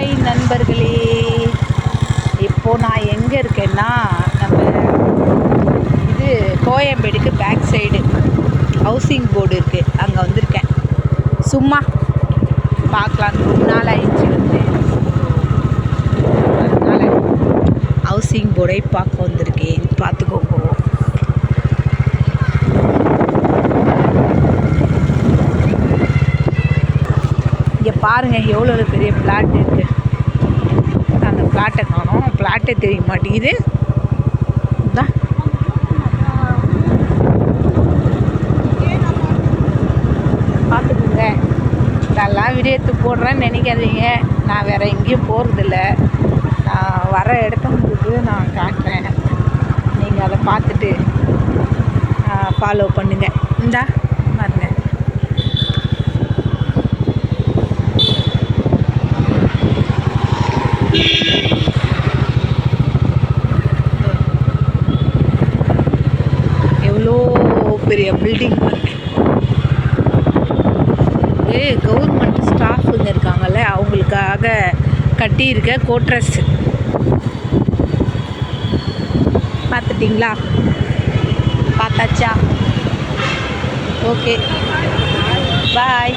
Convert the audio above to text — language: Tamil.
ஹாய் நண்பர்களே, இப்போது நான் எங்கே இருக்கேன்னா நம்ம இது கோயம்பேடுக்கு பேக் சைடு ஹவுசிங் போர்டு இருக்குது, அங்கே வந்திருக்கேன். சும்மா பார்க்கலாம், ரொம்ப நாள் ஆயிடுச்சு வந்து, அதனால் ஹவுசிங் போர்டை பார்க்க வந்திருக்கேன். பார்த்துக்கோங்க. இங்கே பாருங்கள் எவ்வளோ பெரிய பிளாட் இருக்குது. அந்த பிளாட்டை காணோம், பிளாட்டே தெரிய மாட்டேங்குது. தான் பார்த்துக்குங்க. இதெல்லாம் வீடியோ எடுத்து போடுறேன்னு நினைக்காதீங்க. நான் வேறு எங்கேயும் போகிறதில்ல. நான் வர இடத்துக்கு நான் காட்டுறேன். நீங்கள் அதை பார்த்துட்டு ஃபாலோ பண்ணுங்கள். இந்தா பாருங்க, எவ்வளோ பெரிய பில்டிங். கவர்மெண்ட் ஸ்டாஃபுங்க இருக்காங்கல்ல, அவங்களுக்காக கட்டியிருக்க கோட்ரஸ். பார்த்துட்டிங்களா? பார்த்தாச்சா? ஓகே, பாய்.